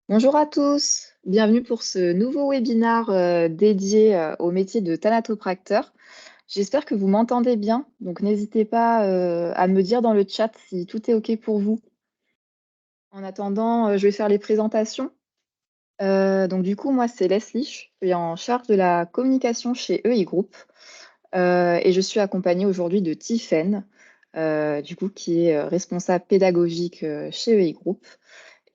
Bonjour à tous, bienvenue pour ce nouveau webinaire dédié au métier de thanatopracteur. J'espère que vous m'entendez bien, donc n'hésitez pas à me dire dans le chat si tout est OK pour vous. En attendant, je vais faire les présentations. Donc du coup, moi, c'est Leslie, je suis en charge de la communication chez EI Group et je suis accompagnée aujourd'hui de Tiffaine, du coup, qui est responsable pédagogique chez EI Group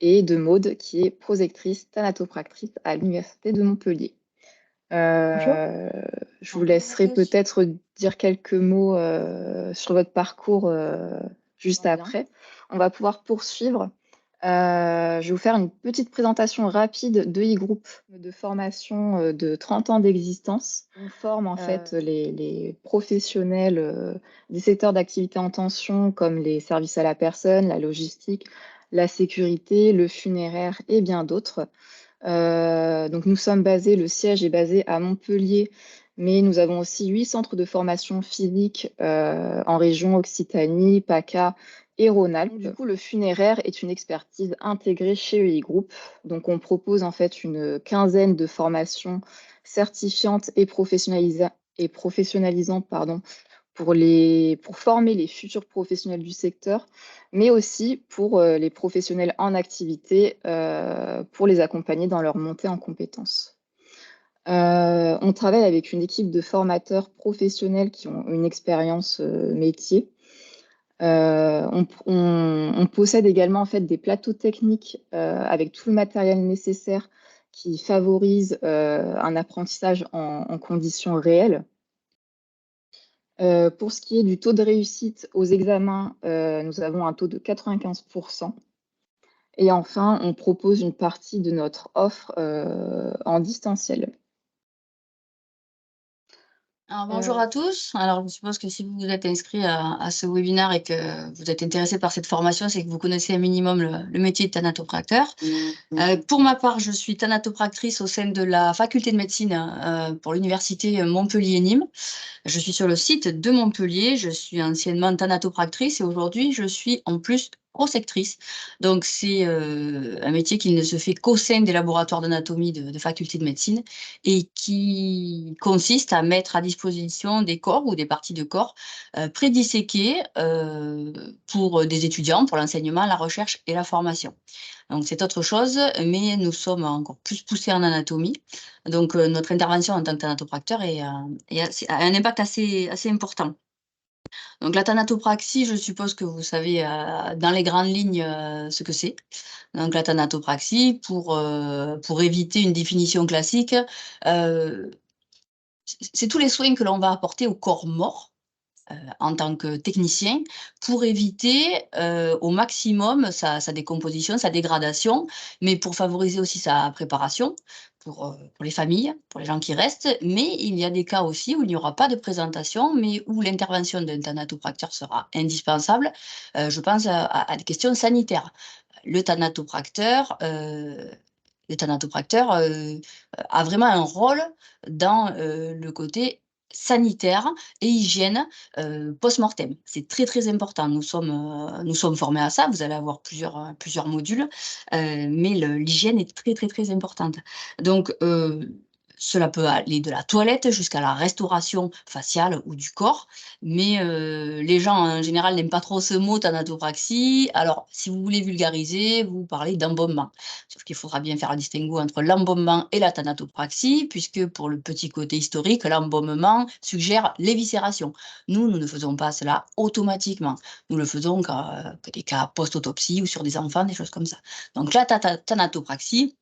et de Maude, qui est prosectrice, thanatopractrice à l'Université de Montpellier. Bonjour. Je vous Bonjour à laisserai tous. peut-être dire quelques mots sur votre parcours juste après. On va pouvoir poursuivre. Je vais vous faire une petite présentation rapide de e-group de formation de 30 ans d'existence. On forme en fait les professionnels des secteurs d'activité en tension comme les services à la personne, la logistique, la sécurité, le funéraire et bien d'autres. Donc nous sommes basés, le siège est basé à Montpellier, mais nous avons aussi 8 centres de formation physique en région Occitanie, PACA et Rhône-Alpes. Du coup, le funéraire est une expertise intégrée chez EI Group. Donc on propose en fait une quinzaine de formations certifiantes et professionnalisantes, pardon, pour former les futurs professionnels du secteur, mais aussi pour les professionnels en activité, pour les accompagner dans leur montée en compétences. On travaille avec une équipe de formateurs professionnels qui ont une expérience métier. On possède également en fait des plateaux techniques avec tout le matériel nécessaire qui favorise un apprentissage en conditions réelles. Pour ce qui est du taux de réussite aux examens, nous avons un taux de 95 et enfin, on propose une partie de notre offre, en distanciel. Alors, bonjour Heu à tous. Alors, je suppose que si vous vous êtes inscrit à ce webinaire et que vous êtes intéressé par cette formation, c'est que vous connaissez un minimum le métier de thanatopracteur. Pour ma part, je suis thanatopractrice au sein de la faculté de médecine pour l'université Montpellier-Nîmes. Je suis sur le site de Montpellier, je suis anciennement thanatopractrice et aujourd'hui je suis en plus prosectrice. Donc c'est un métier qui ne se fait qu'au sein des laboratoires d'anatomie de faculté de médecine et qui consiste à mettre à disposition des corps ou des parties de corps prédisséqués pour des étudiants, pour l'enseignement, la recherche et la formation. Donc c'est autre chose, mais nous sommes encore plus poussés en anatomie. Donc notre intervention en tant que thanatopracteur a un impact assez important. Donc la thanatopraxie, je suppose que vous savez, dans les grandes lignes, ce que c'est. Donc la thanatopraxie, pour éviter une définition classique, heu, c'est tous les soins que l'on va apporter au corps mort, en tant que technicien pour éviter, au maximum sa décomposition, sa dégradation, mais pour favoriser aussi sa préparation pour les familles, pour les gens qui restent. Mais il y a des cas aussi où il n'y aura pas de présentation, mais où l'intervention d'un thanatopracteur sera indispensable. Je pense à des questions sanitaires. Le thanatopracteur, heu le thanatopracteur, a vraiment un rôle dans, le côté sanitaire et hygiène, post-mortem. C'est très, très important. Nous sommes formés à ça. Vous allez avoir plusieurs modules, mais l'hygiène est très, très, très importante. Donc, cela peut aller de la toilette jusqu'à la restauration faciale ou du corps, mais, les gens en général n'aiment pas trop ce mot thanatopraxie. Alors, si vous voulez vulgariser, vous parlez d'embaumement. Sauf qu'il faudra bien faire le distinguo entre l'embaumement et la thanatopraxie, puisque pour le petit côté historique, l'embaumement suggère l'éviscération. Nous ne faisons pas cela automatiquement. Nous le faisons que des cas post-autopsie ou sur des enfants, des choses comme ça. Donc la thanatopraxie,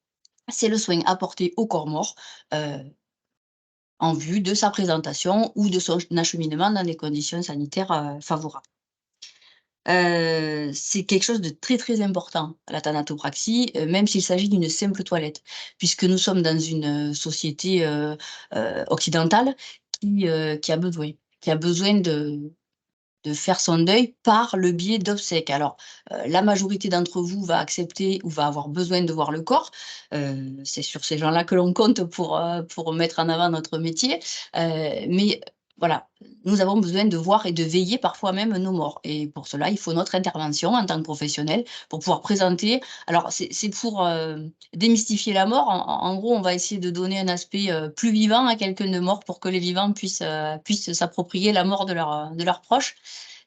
c'est le soin apporté au corps mort en vue de sa présentation ou de son acheminement dans des conditions sanitaires favorables. C'est quelque chose de très, très important, la thanatopraxie, même s'il s'agit d'une simple toilette, puisque nous sommes dans une, société, occidentale qui a besoin de faire son deuil par le biais d'obsèques. Alors, la majorité d'entre vous va accepter ou va avoir besoin de voir le corps. C'est sur ces gens-là que l'on compte pour mettre en avant notre métier. Mais voilà, nous avons besoin de voir et de veiller parfois même nos morts et pour cela, il faut notre intervention en tant que professionnel pour pouvoir présenter alors c'est pour, démystifier la mort. En gros, on va essayer de donner un aspect, plus vivant à quelqu'un de mort pour que les vivants puissent s'approprier la mort de leurs proches.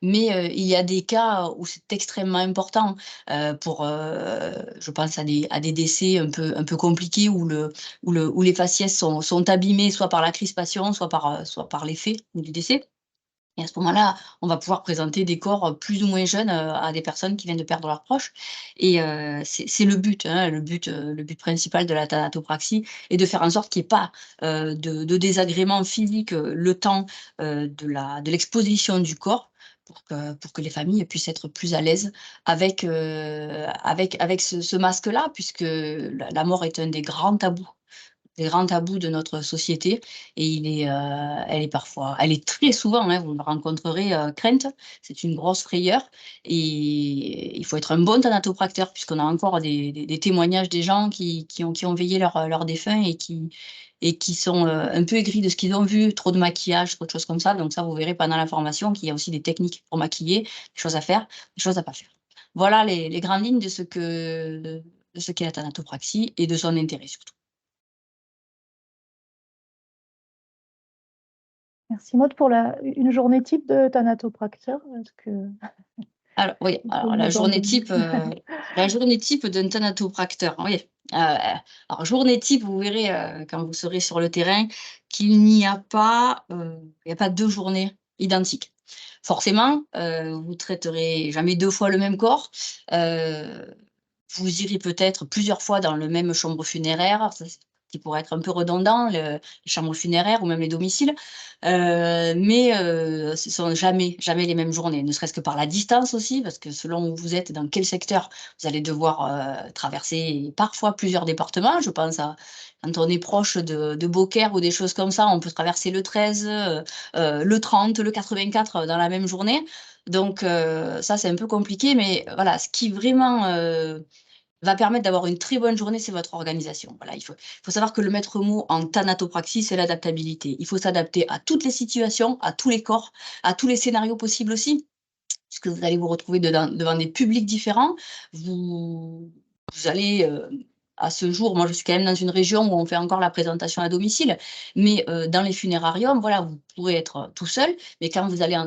Mais, il y a des cas où c'est extrêmement important, je pense à des décès un peu compliqués où les faciès sont abîmés soit par la crispation, soit par l'effet du décès. Et à ce moment-là, on va pouvoir présenter des corps, plus ou moins jeunes, à des personnes qui viennent de perdre leurs proches et c'est le but, hein, le but principal de la thanatopraxie est de faire en sorte qu'il y ait pas, de désagréments physiques, le temps, de l'exposition du corps pour que les familles puissent être plus à l'aise avec ce masque-là puisque la mort est un des grands tabous de notre société et elle est très souvent, hein, vous le rencontrerez, crainte. C'est une grosse frayeur et il faut être un bon thanatopracteur puisqu'on a encore des témoignages des gens qui ont veillé leurs défunts et qui sont, un peu aigris de ce qu'ils ont vu, trop de maquillage, trop de choses comme ça. Donc ça, vous verrez pendant la formation qu'il y a aussi des techniques pour maquiller, des choses à faire, des choses à pas faire. Voilà les grandes lignes de ce qu'est la thanatopraxie et de son intérêt surtout. Merci Maud pour une journée type de thanatopracteur. Est-ce que Alors oui, vous alors pouvez nous en donner? la journée type d'un thanatopracteur, oui. Alors journée type, vous verrez, quand vous serez sur le terrain qu'il n'y a pas, il y a pas 2 journées identiques. Forcément, vous traiterez jamais 2 fois le même corps, heu, vous irez peut-être plusieurs fois dans le même chambre funéraire, ça qui pourrait être un peu redondant, les chambres funéraires ou même les domiciles, mais ce sont jamais les mêmes journées, ne serait-ce que par la distance aussi, parce que selon où vous êtes, dans quel secteur, vous allez devoir, traverser parfois plusieurs départements. Je pense à quand on est proche de Beaucaire ou des choses comme ça, on peut traverser le 13, le 30, le 84, dans la même journée. Donc ça, c'est un peu compliqué, mais voilà, ce qui vraiment, va permettre d'avoir une très bonne journée, c'est votre organisation. Voilà, il faut savoir que le maître mot en thanatopraxie, c'est l'adaptabilité. Il faut s'adapter à toutes les situations, à tous les corps, à tous les scénarios possibles aussi, puisque vous allez vous retrouver devant des publics différents. Vous vous allez, à ce jour, moi je suis quand même dans une région où on fait encore la présentation à domicile, mais dans les funérariums, voilà, vous pourrez être, tout seul, mais quand vous allez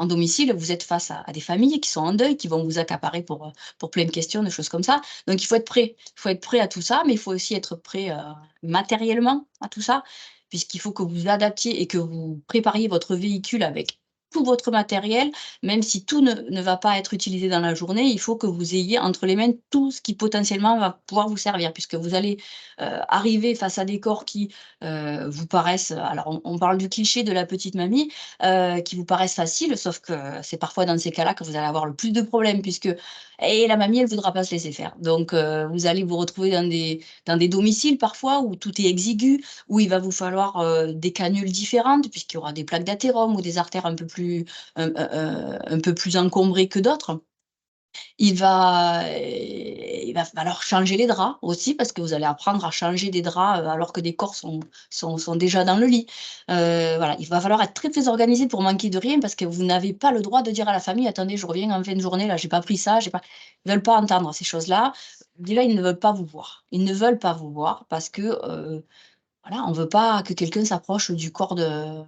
en domicile, vous êtes face à des familles qui sont en deuil, qui vont vous accaparer pour plein de questions, de choses comme ça. Donc il faut être prêt. Il faut être prêt à tout ça, mais il faut aussi être prêt, matériellement à tout ça, puisqu'il faut que vous adaptiez et que vous prépariez votre véhicule avec tout votre matériel, même si tout ne va pas être utilisé dans la journée, il faut que vous ayez entre les mains tout ce qui potentiellement va pouvoir vous servir puisque vous allez, arriver face à des corps qui, vous paraissent alors on parle du cliché de la petite mamie, qui vous paraissent faciles, sauf que c'est parfois dans ces cas-là que vous allez avoir le plus de problèmes puisque et la mamie, elle ne voudra pas se laisser faire. Donc vous allez vous retrouver dans des domiciles parfois où tout est exigu, où il va vous falloir, des canules différentes puisqu'il y aura des plaques d'athérome ou des artères un peu plus encombrées que d'autres. Il va falloir changer les draps aussi parce que vous allez apprendre à changer des draps, alors que des corps sont déjà dans le lit. Voilà, il va falloir être très, très organisé pour manquer de rien parce que vous n'avez pas le droit de dire à la famille: «Attendez, je reviens en fin de journée, là, j'ai pas pris ça, j'ai pas» ils veulent pas entendre ces choses-là. Déjà, ils ne veulent pas vous voir. Ils ne veulent pas vous voir parce que, voilà, on veut pas que quelqu'un s'approche du corps de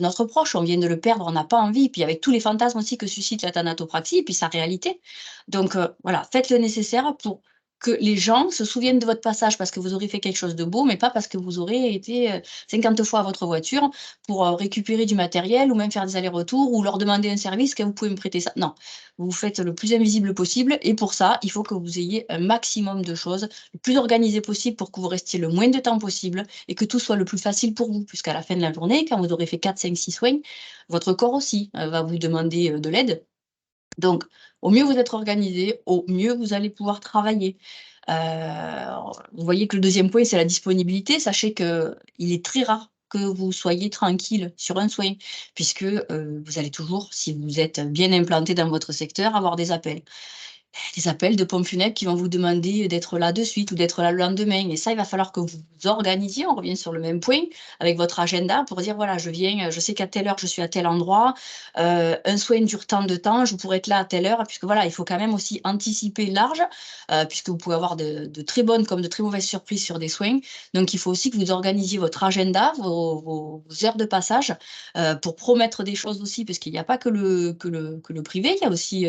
notre proche. On vient de le perdre, on n'a pas envie. Puis avec tous les fantasmes aussi que suscite la thanatopraxie et puis sa réalité. Donc voilà, faites le nécessaire pour que les gens se souviennent de votre passage parce que vous aurez fait quelque chose de beau, mais pas parce que vous aurez été, 50 fois à votre voiture pour, récupérer du matériel ou même faire des allers-retours ou leur demander un service: «Que vous pouvez me prêter ça?» non, vous faites le plus invisible possible et pour ça, il faut que vous ayez un maximum de choses, le plus organisé possible pour que vous restiez le moins de temps possible et que tout soit le plus facile pour vous. Puisqu'à la fin de la journée, quand vous aurez fait 4, 5, 6 soins, votre corps aussi, va vous demander, de l'aide. Donc, au mieux vous êtes organisé, au mieux vous allez pouvoir travailler. Heu, vous voyez que le deuxième point, c'est la disponibilité. Sachez qu'il est très rare que vous soyez tranquille sur un soin puisque, vous allez toujours, si vous êtes bien implanté dans votre secteur, avoir des appels. des appels de pompes funèbres qui vont vous demander d'être là de suite ou d'être là le lendemain. Et ça, il va falloir que vous vous organisiez, on revient sur le même point, avec votre agenda pour dire, voilà, je viens, je sais qu'à telle heure, je suis à tel endroit, un soin dure tant de temps, je pourrais être là à telle heure, puisque voilà, il faut quand même aussi anticiper large, puisque vous pouvez avoir de très bonnes comme de très mauvaises surprises sur des soins. Donc, il faut aussi que vous organisiez votre agenda, vos heures de passage, pour promettre des choses aussi, parce qu'il n'y a pas que le privé, il y a aussi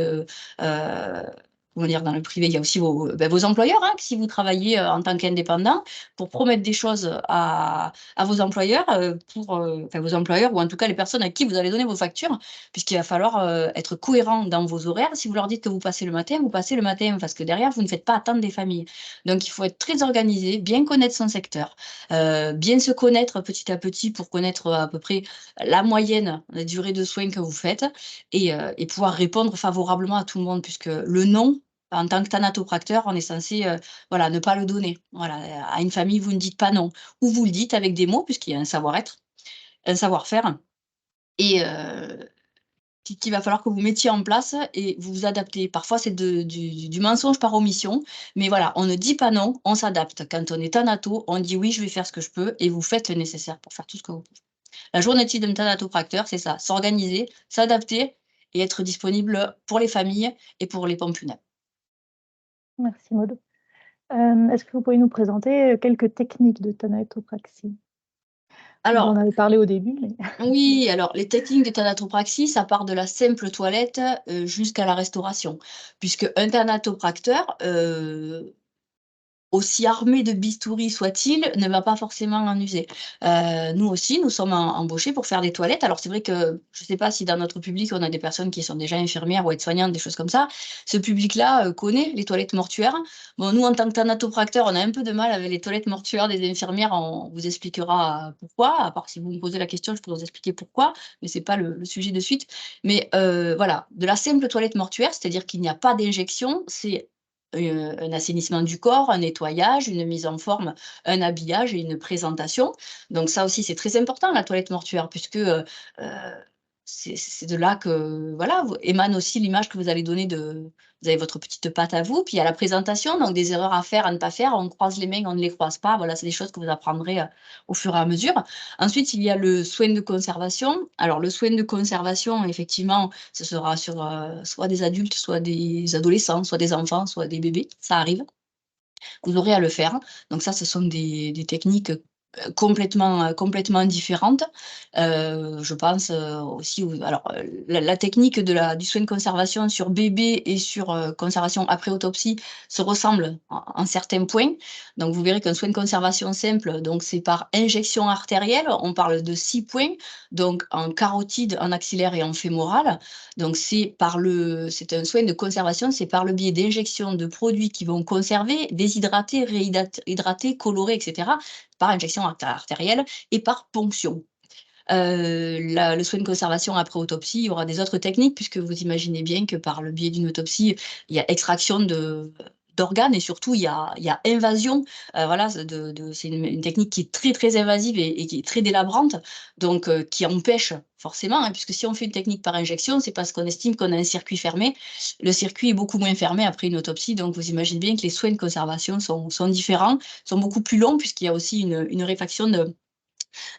comment dire, dans le privé, il y a aussi vos employeurs, hein, si vous travaillez en tant qu'indépendant, pour promettre des choses à vos employeurs, enfin vos employeurs, ou en tout cas les personnes à qui vous allez donner vos factures, puisqu'il va falloir être cohérent dans vos horaires. Si vous leur dites que vous passez le matin, vous passez le matin, parce que derrière, vous ne faites pas attendre des familles. Donc, il faut être très organisé, bien connaître son secteur, bien se connaître petit à petit pour connaître à peu près la moyenne, la durée de soins que vous faites, et pouvoir répondre favorablement à tout le monde, puisque le non, en tant que thanatopracteur, on est censé, voilà, ne pas le donner. Voilà, à une famille, vous ne dites pas non, ou vous le dites avec des mots, puisqu'il y a un savoir-être, un savoir-faire, et qu'il va falloir que vous mettiez en place et vous vous adaptez. Parfois, c'est du mensonge par omission, mais voilà, on ne dit pas non, on s'adapte. Quand on est thanato, on dit oui, je vais faire ce que je peux, et vous faites le nécessaire pour faire tout ce que vous pouvez. La journée type d'un thanatopracteur, c'est ça, s'organiser, s'adapter et être disponible pour les familles et pour les pompes funèbres. Merci Maud. Est-ce que vous pourriez nous présenter quelques techniques de thanatopraxie? Vous en Alors, avez parlé au début, mais oui, alors les techniques de thanatopraxie, ça part de la simple toilette, jusqu'à la restauration. Puisque un thanatopracteur, aussi armé de bistouri soit-il, ne va pas forcément en user. Nous aussi, nous sommes embauchés pour faire des toilettes. Alors c'est vrai que, je ne sais pas si dans notre public, on a des personnes qui sont déjà infirmières ou aides-soignantes, des choses comme ça. Ce public-là connaît les toilettes mortuaires. Bon, nous, en tant que thanatopracteur, on a un peu de mal avec les toilettes mortuaires des infirmières. On vous expliquera pourquoi. À part si vous me posez la question, je peux vous expliquer pourquoi, mais ce n'est pas le sujet de suite. Mais voilà, de la simple toilette mortuaire, c'est-à-dire qu'il n'y a pas d'injection, c'est un assainissement du corps, un nettoyage, une mise en forme, un habillage et une présentation. Donc ça aussi, c'est très important, la toilette mortuaire, puisque c'est de là que voilà, émane aussi l'image que vous allez donner de. Vous avez votre petite patte à vous, puis il y a la présentation, donc des erreurs à faire, à ne pas faire. On croise les mains, on ne les croise pas. Voilà, c'est des choses que vous apprendrez au fur et à mesure. Ensuite, il y a le soin de conservation. Alors, le soin de conservation, effectivement, ce sera sur soit des adultes, soit des adolescents, soit des enfants, soit des bébés. Ça arrive. Vous aurez à le faire. Donc ça, ce sont des techniques complètement différentes. Je pense aussi, alors la technique du soin de conservation sur bébé et sur conservation après autopsie se ressemble en certains points. Donc vous verrez qu'un soin de conservation simple, donc c'est par injection artérielle, on parle de 6 points, donc en carotide, en axillaire et en fémoral. Donc c'est un soin de conservation, c'est par le biais d'injections de produits qui vont conserver, déshydrater, réhydrater, colorer, etc., par injection artérielle et par ponction. Le soin de conservation après autopsie, il y aura des autres techniques, puisque vous imaginez bien que par le biais d'une autopsie, il y a extraction d'organes, et surtout il y a invasion. Voilà, c'est une technique qui est très invasive et qui est très délabrante, donc qui empêche forcément, hein, puisque si on fait une technique par injection, c'est parce qu'on estime qu'on a un circuit fermé. Le circuit est beaucoup moins fermé après une autopsie, donc vous imaginez bien que les soins de conservation sont différents, sont beaucoup plus longs, puisqu'il y a aussi une réfaction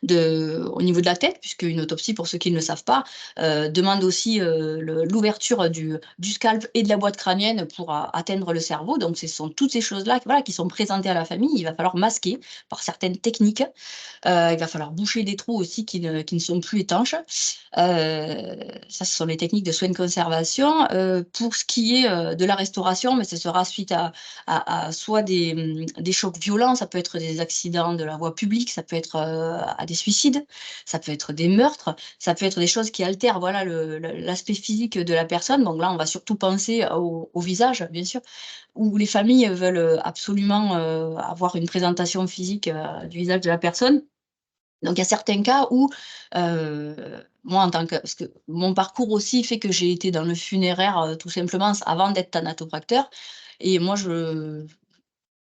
au niveau de la tête, puisque une autopsie, pour ceux qui ne le savent pas, demande aussi l'ouverture du scalp et de la boîte crânienne pour atteindre le cerveau. Donc, ce sont toutes ces choses-là, voilà, qui sont présentées à la famille. Il va falloir masquer par certaines techniques. Il va falloir boucher des trous aussi qui ne sont plus étanches. Ça, ce sont les techniques de soins de conservation. Pour ce qui est de la restauration, mais ce sera suite à soit des chocs violents, ça peut être des accidents de la voie publique, ça peut être à des suicides, ça peut être des meurtres, ça peut être des choses qui altèrent, voilà, l'aspect physique de la personne. Donc là, on va surtout penser au visage, bien sûr, où les familles veulent absolument avoir une présentation physique du visage de la personne. Donc il y a certains cas où, moi, parce que mon parcours aussi fait que j'ai été dans le funéraire, tout simplement avant d'être thanatopracteur, et moi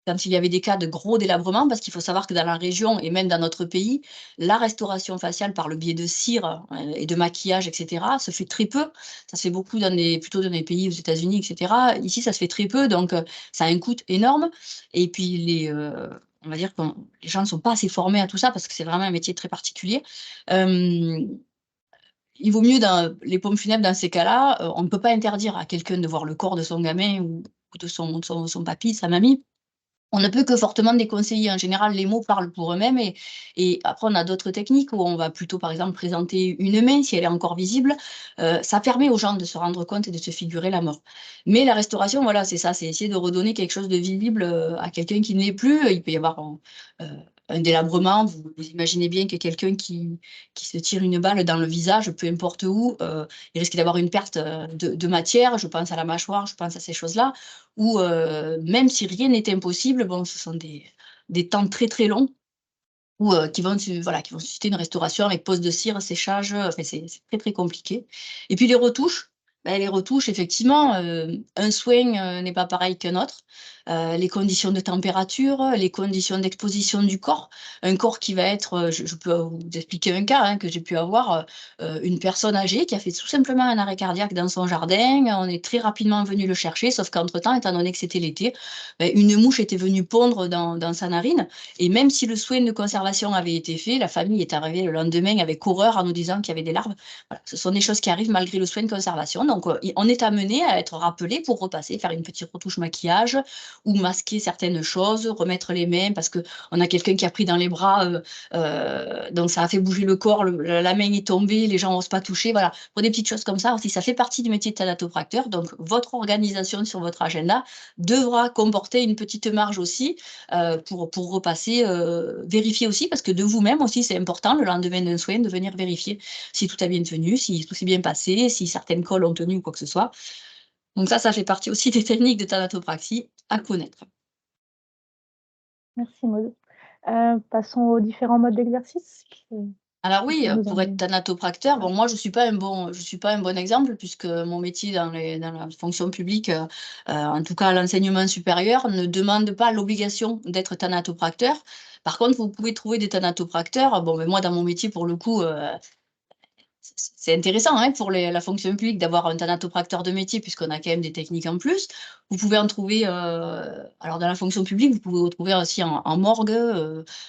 quand il y avait des cas de gros délabrement, parce qu'il faut savoir que dans la région et même dans notre pays, la restauration faciale par le biais de cire et de maquillage, etc., se fait très peu. Ça se fait beaucoup plutôt dans des pays aux États-Unis, etc. Ici, ça se fait très peu, donc ça a un coût énorme. Et puis, on va dire que les gens ne sont pas assez formés à tout ça, parce que c'est vraiment un métier très particulier. Il vaut mieux, dans les pompes funèbres, dans ces cas-là, on ne peut pas interdire à quelqu'un de voir le corps de son gamin ou de son papy, sa mamie. On ne peut que fortement déconseiller. En général, les mots parlent pour eux-mêmes et après, on a d'autres techniques où on va plutôt, par exemple, présenter une main, si elle est encore visible. Ça permet aux gens de se rendre compte et de se figurer la mort. Mais la restauration, voilà, c'est ça, c'est essayer de redonner quelque chose de visible à quelqu'un qui ne l'est plus. Il peut y avoir un délabrement. Vous imaginez bien que quelqu'un qui se tire une balle dans le visage, peu importe où, il risque d'avoir une perte de matière. Je pense à la mâchoire, je pense à ces choses-là. Ou même si rien n'est impossible, bon, ce sont des temps très, très longs ou qui vont susciter une restauration avec pose de cire, séchage, enfin c'est très, très compliqué. Et puis les retouches effectivement, un soin, n'est pas pareil qu'un autre. Les conditions de température, les conditions d'exposition du corps. Un corps qui va être, je peux vous expliquer un cas, hein, que j'ai pu avoir, une personne âgée qui a fait tout simplement un arrêt cardiaque dans son jardin. On est très rapidement venu le chercher, sauf qu'entre-temps, étant donné que c'était l'été, une mouche était venue pondre dans sa narine et même si le soin de conservation avait été fait, la famille est arrivée le lendemain avec horreur en nous disant qu'il y avait des larves. Voilà, ce sont des choses qui arrivent malgré le soin de conservation. Donc, on est amené à être rappelé pour repasser, faire une petite retouche maquillage ou masquer certaines choses, remettre les mains parce qu'on a quelqu'un qui a pris dans les bras, donc ça a fait bouger le corps, la main est tombée, les gens n'osent pas toucher. Voilà, pour des petites choses comme ça aussi, ça fait partie du métier de thanatopracteur. Donc, votre organisation sur votre agenda devra comporter une petite marge aussi pour repasser, vérifier aussi, parce que de vous-même aussi, c'est important, le lendemain d'un soin, de venir vérifier si tout a bien tenu, si tout s'est bien passé, si certaines colles ont tenu ou quoi que ce soit. Donc ça fait partie aussi des techniques de thanatopraxie à connaître. Merci Maud. Passons aux différents modes d'exercice. Alors oui, Vous pour en être avez- thanatopracteur, bon moi je suis pas un bon exemple puisque mon métier dans la fonction publique, en tout cas l'enseignement supérieur, ne demande pas l'obligation d'être thanatopracteur. Par contre, vous pouvez trouver des thanatopracteurs. Bon, mais moi dans mon métier pour le coup, c'est intéressant, hein, pour la fonction publique d'avoir un thanatopracteur de métier puisqu'on a quand même des techniques en plus. Vous pouvez en trouver, alors dans la fonction publique, vous pouvez en trouver aussi en morgue,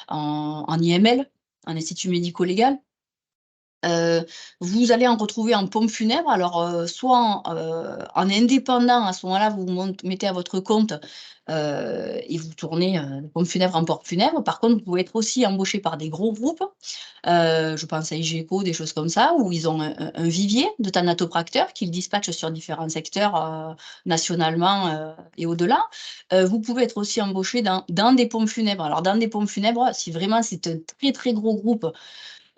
en IML, en institut médico-légal. Vous allez en retrouver en pompe funèbre, alors, soit en indépendant, à ce moment-là, vous vous mettez à votre compte, et vous tournez, de pompe funèbre en pompe funèbre. Par contre, vous pouvez être aussi embauché par des gros groupes, je pense à IGECO, des choses comme ça, où ils ont un vivier de thanatopracteurs qu'ils dispatchent sur différents secteurs, nationalement, et au-delà. Vous pouvez être aussi embauché dans des pompes funèbres. Alors dans des pompes funèbres, si vraiment c'est un très, très gros groupe,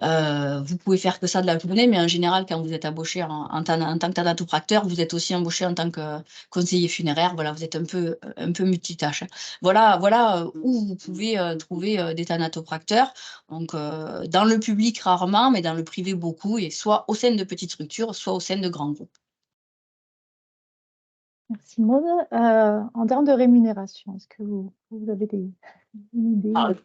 vous pouvez faire que ça de la journée, mais en général, quand vous êtes embauché en tant que thanatopracteur, vous êtes aussi embauché en tant que conseiller funéraire. Voilà, vous êtes un peu multitâche. Voilà, où vous pouvez, trouver, des thanatopracteurs. Donc, dans le public rarement, mais dans le privé beaucoup et soit au sein de petites structures, soit au sein de grands groupes. Merci Maud. En termes de rémunération, est-ce que vous avez une idée Alors,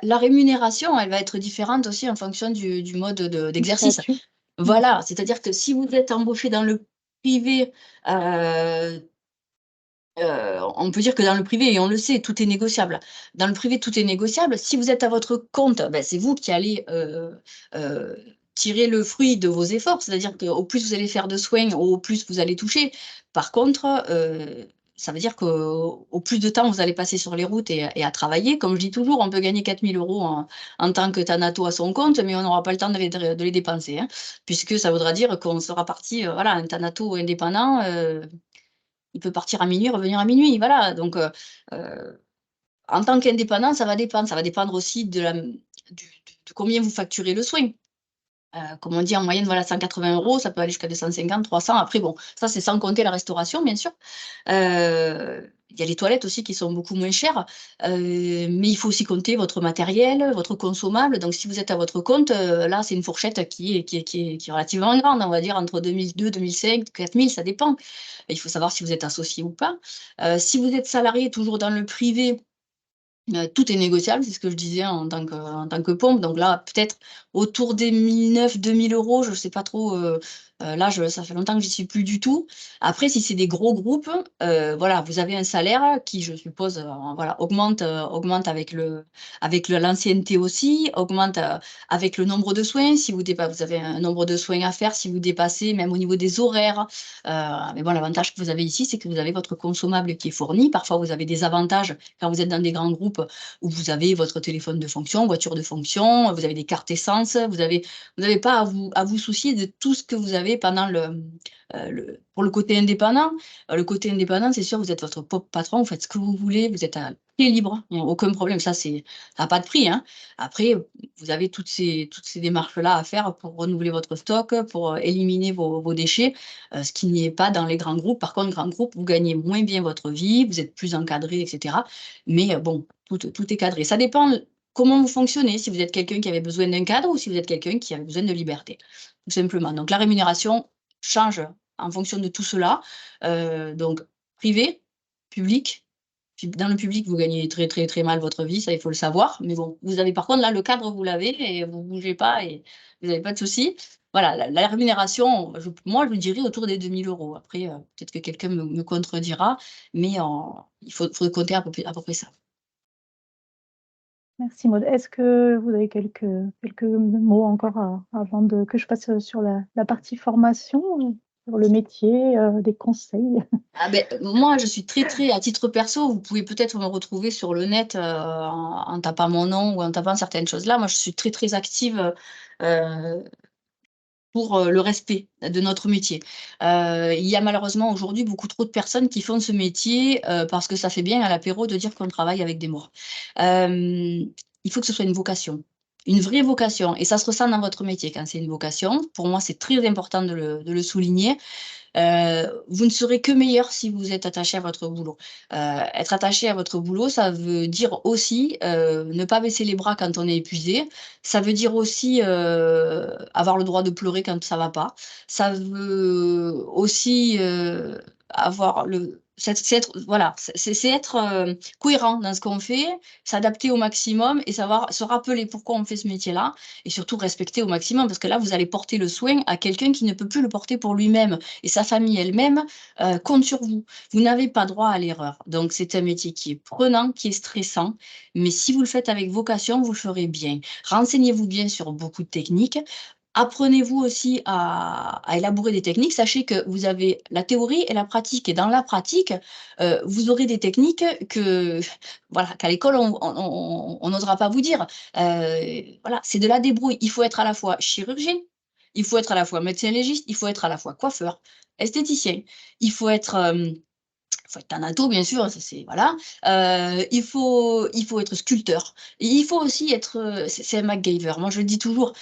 la rémunération, elle va être différente aussi en fonction du mode du d'exercice. statut? Voilà, c'est-à-dire que si vous êtes embauché dans le privé, on peut dire que dans le privé et on le sait, tout est négociable. Dans le privé, tout est négociable. Si vous êtes à votre compte, c'est vous qui allez, tirer le fruit de vos efforts. C'est-à-dire qu'au plus vous allez faire de soins, au plus vous allez toucher. Par contre, ça veut dire qu'au plus de temps vous allez passer sur les routes et à travailler. Comme je dis toujours, on peut gagner 4 000 € en tant que thanato à son compte, mais on n'aura pas le temps de les dépenser, hein, puisque ça voudra dire qu'on sera parti, voilà, un thanato indépendant, il peut partir à minuit, revenir à minuit, voilà. Donc, en tant qu'indépendant, ça va dépendre. Ça va dépendre aussi de combien vous facturez le soin. Comme on dit en moyenne, voilà, 180 €, ça peut aller jusqu'à 250, 300. Après, bon, ça, c'est sans compter la restauration, bien sûr. Il y a les toilettes aussi qui sont beaucoup moins chères, mais il faut aussi compter votre matériel, votre consommable. Donc, si vous êtes à votre compte, là, c'est une fourchette qui est relativement grande, on va dire entre 2002, 2005, 4000, ça dépend. Il faut savoir si vous êtes associé ou pas. Si vous êtes salarié toujours dans le privé, Tout est négociable, c'est ce que je disais en tant que pompe. Donc là, peut-être autour des 1 900-2 000 €, je sais pas trop, là, ça fait longtemps que j'y suis plus du tout. Après, si c'est des gros groupes, voilà, vous avez un salaire qui, je suppose, voilà, augmente avec l'ancienneté aussi, augmente, avec le nombre de soins. Si vous avez un nombre de soins à faire, si vous dépassez, même au niveau des horaires. Mais bon, l'avantage que vous avez ici, c'est que vous avez votre consommable qui est fourni. Parfois, vous avez des avantages quand vous êtes dans des grands groupes où vous avez votre téléphone de fonction, voiture de fonction, vous avez des cartes essence, vous avez pas à vous soucier de tout ce que vous avez pendant pour le côté indépendant. Le côté indépendant, c'est sûr, vous êtes votre propre patron, vous faites ce que vous voulez, vous êtes à pied libre, il n'y a aucun problème. Ça n'a pas de prix, hein. Après, vous avez toutes ces démarches-là à faire pour renouveler votre stock, pour éliminer vos déchets, ce qui n'y est pas dans les grands groupes. Par contre, grands groupes, vous gagnez moins bien votre vie, vous êtes plus encadré, etc. Mais bon, tout est cadré. Ça dépend comment vous fonctionnez, si vous êtes quelqu'un qui avait besoin d'un cadre ou si vous êtes quelqu'un qui avait besoin de liberté, tout simplement. Donc la rémunération change en fonction de tout cela. Donc privé, public. Dans le public, vous gagnez très, très, très mal votre vie, ça, il faut le savoir. Mais bon, vous avez par contre là, le cadre, vous l'avez et vous ne bougez pas et vous n'avez pas de souci. Voilà, la rémunération, moi, je dirais autour des 2 000 €. Après, peut-être que quelqu'un me contredira, mais il faut compter à peu près ça. Merci Maud. Est-ce que vous avez quelques mots encore avant que je passe sur la partie formation, sur le métier, des conseils? Ah ben, moi, je suis très, très à titre perso, vous pouvez peut-être me retrouver sur le net, en tapant mon nom ou en tapant certaines choses là. Moi, je suis très, très active, pour, le respect de notre métier. Il y a malheureusement aujourd'hui beaucoup trop de personnes qui font ce métier, parce que ça fait bien à l'apéro de dire qu'on travaille avec des morts. Il faut que ce soit une vocation, une vraie vocation et ça se ressent dans votre métier quand c'est une vocation. Pour moi, c'est très important de le souligner. Vous ne serez que meilleur si vous êtes attaché à votre boulot. Être attaché à votre boulot, ça veut dire aussi, ne pas baisser les bras quand on est épuisé. Ça veut dire aussi, avoir le droit de pleurer quand ça va pas. Ça veut aussi, avoir c'est être voilà, c'est être, cohérent dans ce qu'on fait, s'adapter au maximum et savoir se rappeler pourquoi on fait ce métier-là et surtout respecter au maximum parce que là, vous allez porter le soin à quelqu'un qui ne peut plus le porter pour lui-même et sa famille elle-même, compte sur vous. Vous n'avez pas droit à l'erreur. Donc c'est un métier qui est prenant, qui est stressant, mais si vous le faites avec vocation, vous le ferez bien. Renseignez-vous bien sur beaucoup de techniques. Apprenez-vous aussi à élaborer des techniques. Sachez que vous avez la théorie et la pratique et dans la pratique, vous aurez des techniques voilà, qu'à l'école on n'osera pas vous dire. Voilà, c'est de la débrouille. Il faut être à la fois chirurgien, il faut être à la fois médecin légiste, il faut être à la fois coiffeur, esthéticien, il faut être thanato bien sûr, ça c'est voilà. Il faut être sculpteur et il faut aussi être, c'est un MacGyver. Moi je le dis toujours,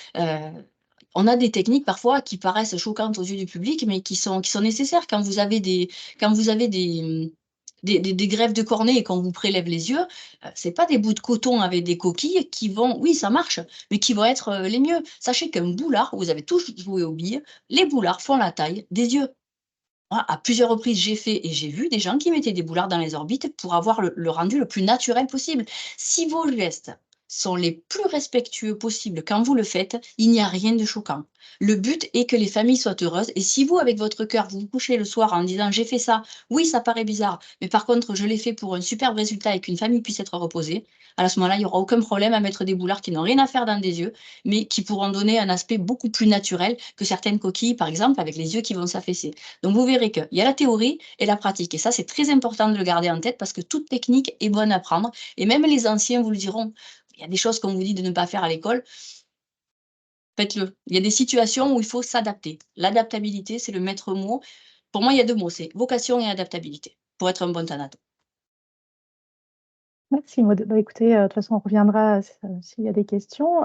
on a des techniques parfois qui paraissent choquantes aux yeux du public, mais qui sont nécessaires quand vous avez des greffes de cornée et qu'on vous prélève les yeux, c'est pas des bouts de coton avec des coquilles qui vont oui, ça marche, mais qui vont être, les mieux. Sachez qu'un boulard, vous avez tous joué aux billes, les boulards font la taille des yeux. Moi, à plusieurs reprises, j'ai fait et j'ai vu des gens qui mettaient des boulards dans les orbites pour avoir le rendu le plus naturel possible. Si vos gestes sont les plus respectueux possibles quand vous le faites, il n'y a rien de choquant. Le but est que les familles soient heureuses et si vous, avec votre cœur, vous vous couchez le soir en disant: «J'ai fait ça, oui, ça paraît bizarre, mais par contre, je l'ai fait pour un superbe résultat et qu'une famille puisse être reposée», à ce moment-là, il y aura aucun problème à mettre des boulards qui n'ont rien à faire dans des yeux, mais qui pourront donner un aspect beaucoup plus naturel que certaines coquilles, par exemple, avec les yeux qui vont s'affaisser. Donc vous verrez qu'il y a la théorie et la pratique et ça, c'est très important de le garder en tête parce que toute technique est bonne à prendre et même les anciens vous le diront. Il y a des choses qu'on vous dit de ne pas faire à l'école, faites-le. Il y a des situations où il faut s'adapter. L'adaptabilité, c'est le maître mot. Pour moi, il y a 2 mots, c'est vocation et adaptabilité pour être un bon thanato. Merci Maud. Bah, écoutez, de toute façon, on reviendra s'il y a des questions.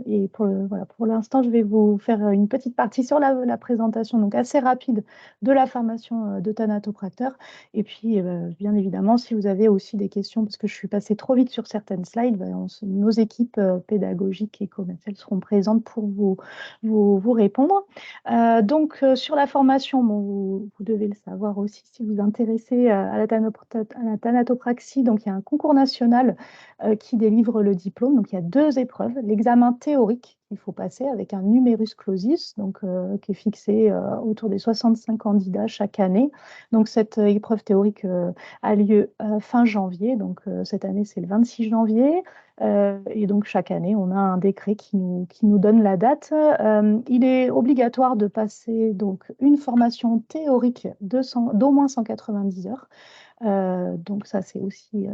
Et voilà, pour l'instant, je vais vous faire une petite partie sur la présentation, donc assez rapide, de la formation de thanatopracteur. Et puis, bien évidemment, si vous avez aussi des questions, parce que je suis passée trop vite sur certaines slides, bah, nos équipes pédagogiques et commerciales seront présentes pour vous répondre. Donc, sur la formation, bon, vous devez le savoir aussi si vous vous intéressez à la thanatopraxie. Donc, il y a un concours national qui délivre le diplôme. Donc, il y a 2 épreuves. L'examen théorique qu'il faut passer avec un numerus clausus, donc, qui est fixé autour des 65 candidats chaque année. Donc, cette épreuve théorique a lieu fin janvier. Donc, cette année, c'est le 26 janvier. Et donc, chaque année, on a un décret qui nous donne la date. Il est obligatoire de passer donc, une formation théorique d'au moins 190 heures. Donc ça, c'est aussi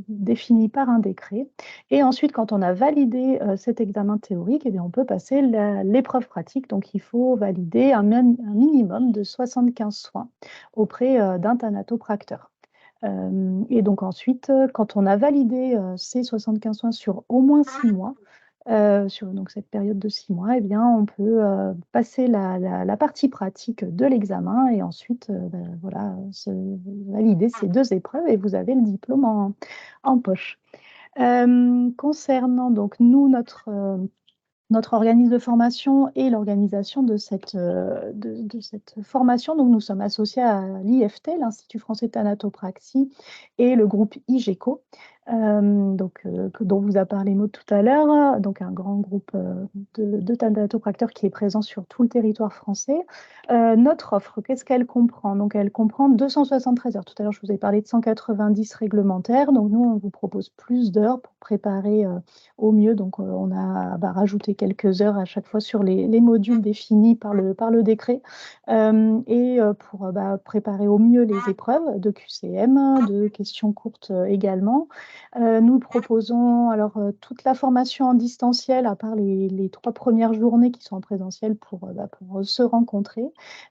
défini par un décret. Et ensuite, quand on a validé cet examen théorique, eh bien, on peut passer l'épreuve pratique. Donc, il faut valider un minimum de 75 soins auprès d'un thanatopracteur. Et donc ensuite, quand on a validé ces 75 soins sur au moins 6 mois, sur donc, cette période de 6 mois, eh bien, on peut passer la partie pratique de l'examen et ensuite voilà, valider ces 2 épreuves et vous avez le diplôme en poche. Concernant donc, nous, notre organisme de formation et l'organisation de cette formation. Donc, nous sommes associés à l'IFT, l'Institut français de thanatopraxie, et le groupe IGECO, dont vous a parlé Maud tout à l'heure, donc un grand groupe de thanatopracteurs qui est présent sur tout le territoire français. Notre offre, qu'est-ce qu'elle comprend? Donc, elle comprend 273 heures. Tout à l'heure, je vous ai parlé de 190 réglementaires. Donc, nous, on vous propose plus d'heures pour préparer au mieux. Donc, on a rajouté quelques heures à chaque fois sur les modules définis par le décret et pour préparer au mieux les épreuves de QCM, de questions courtes également. Nous proposons alors toute la formation en distanciel, à part les 3 premières journées qui sont en présentiel pour se rencontrer.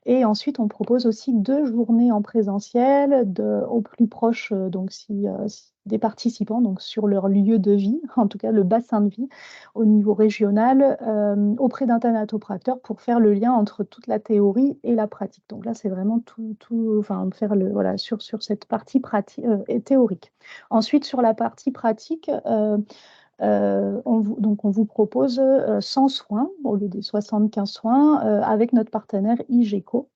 Et ensuite, on propose aussi 2 journées en présentiel au plus proche, donc si des participants, donc sur leur lieu de vie, en tout cas le bassin de vie au niveau régional, auprès d'un thanatopracteur pour faire le lien entre toute la théorie et la pratique. Donc là, c'est vraiment faire voilà, sur cette partie pratique et théorique. Ensuite, sur la partie pratique, on vous propose 100 soins au lieu des 75 soins avec notre partenaire IGECO.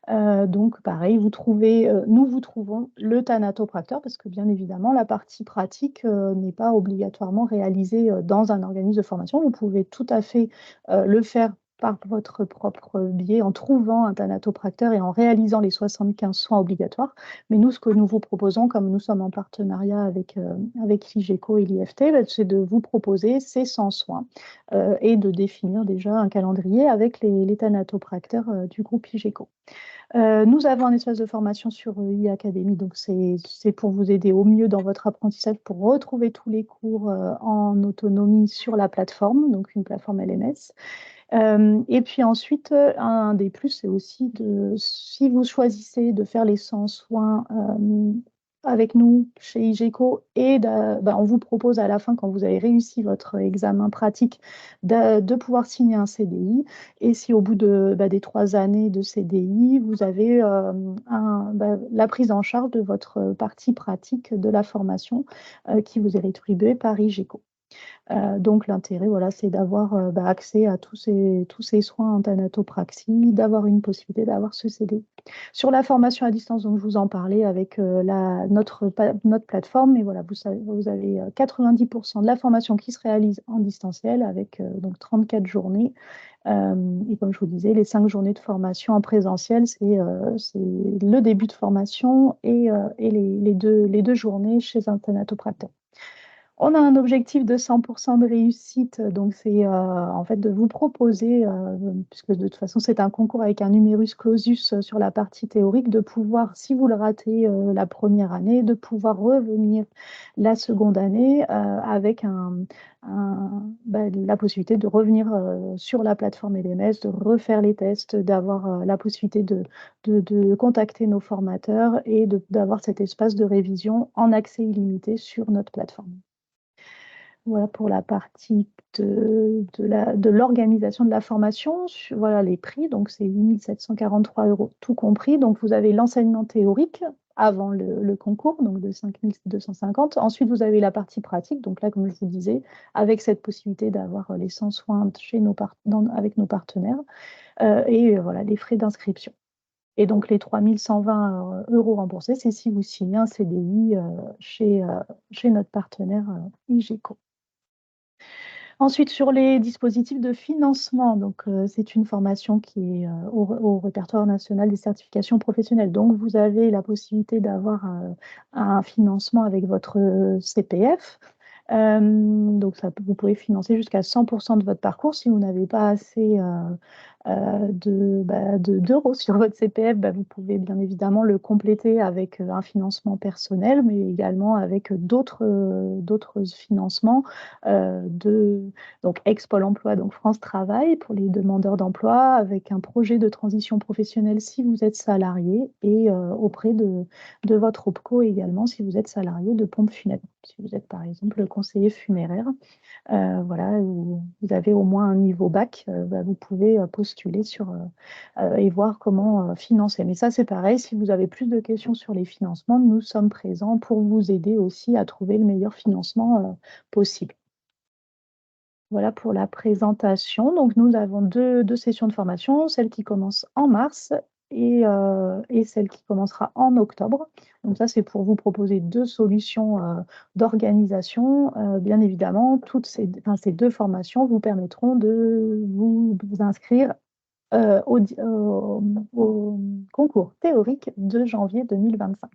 Donc, pareil, nous vous trouvons le thanatopracteur parce que, bien évidemment, la partie pratique n'est pas obligatoirement réalisée dans un organisme de formation. Vous pouvez tout à fait le faire par votre propre biais en trouvant un thanatopracteur et en réalisant les 75 soins obligatoires. Mais nous, ce que nous vous proposons, comme nous sommes en partenariat avec l'IGECO et l'IFT, c'est de vous proposer ces 100 soins et de définir déjà un calendrier avec les thanatopracteurs du groupe IGECO. Nous avons un espace de formation sur e-Academy, donc c'est pour vous aider au mieux dans votre apprentissage, pour retrouver tous les cours en autonomie sur la plateforme, donc une plateforme LMS. Et puis ensuite, un des plus, c'est aussi si vous choisissez de faire les 100 soins avec nous chez IGECO et on vous propose à la fin, quand vous avez réussi votre examen pratique, de pouvoir signer un CDI. Et si au bout des 3 années de CDI, vous avez la prise en charge de votre partie pratique de la formation qui vous est rétribuée par IGECO. Donc l'intérêt, voilà, c'est d'avoir accès à tous ces soins en thanatopraxie, d'avoir une possibilité d'avoir ce CD. Sur la formation à distance, donc je vous en parlais avec notre plateforme, mais voilà, vous avez 90% de la formation qui se réalise en distanciel avec donc 34 journées. Et comme je vous disais, les 5 journées de formation en présentiel, c'est le début de formation et les 2 journées chez un thanatopracteur. On a un objectif de 100% de réussite, donc c'est en fait de vous proposer, puisque de toute façon c'est un concours avec un numerus clausus sur la partie théorique, de pouvoir, si vous le ratez la première année, de pouvoir revenir la seconde année avec la possibilité de revenir sur la plateforme LMS, de refaire les tests, d'avoir la possibilité de contacter nos formateurs et d'avoir cet espace de révision en accès illimité sur notre plateforme. Voilà pour la partie de l'organisation de la formation. Voilà les prix, donc c'est 8 743 € tout compris. Donc vous avez l'enseignement théorique avant le concours, donc de 5 250. Ensuite, vous avez la partie pratique, donc là, comme je vous disais, avec cette possibilité d'avoir les 100 soins avec nos partenaires et voilà les frais d'inscription. Et donc, les 3 120 € remboursés, c'est si vous signez un CDI chez notre partenaire IGECO. Ensuite, sur les dispositifs de financement, donc c'est une formation qui est au répertoire national des certifications professionnelles. Donc, vous avez la possibilité d'avoir un financement avec votre CPF. Donc, vous pouvez financer jusqu'à 100% de votre parcours. Si vous n'avez pas assez d'euros sur votre CPF, vous pouvez bien évidemment le compléter avec un financement personnel, mais également avec d'autres financements donc ex-Pôle emploi, donc France Travail pour les demandeurs d'emploi, avec un projet de transition professionnelle si vous êtes salarié et auprès de votre OPCO également si vous êtes salarié de pompe funèbre. Si vous êtes par exemple conseiller funéraire, où vous avez au moins un niveau bac, vous pouvez postuler et voir comment financer. Mais ça, c'est pareil, si vous avez plus de questions sur les financements, nous sommes présents pour vous aider aussi à trouver le meilleur financement possible. Voilà pour la présentation. Donc, nous avons deux sessions de formation, celle qui commence en mars et celle qui commencera en octobre. Donc, ça, c'est pour vous proposer deux solutions d'organisation. Bien évidemment, ces deux formations vous permettront de vous inscrire au concours théorique de janvier 2025.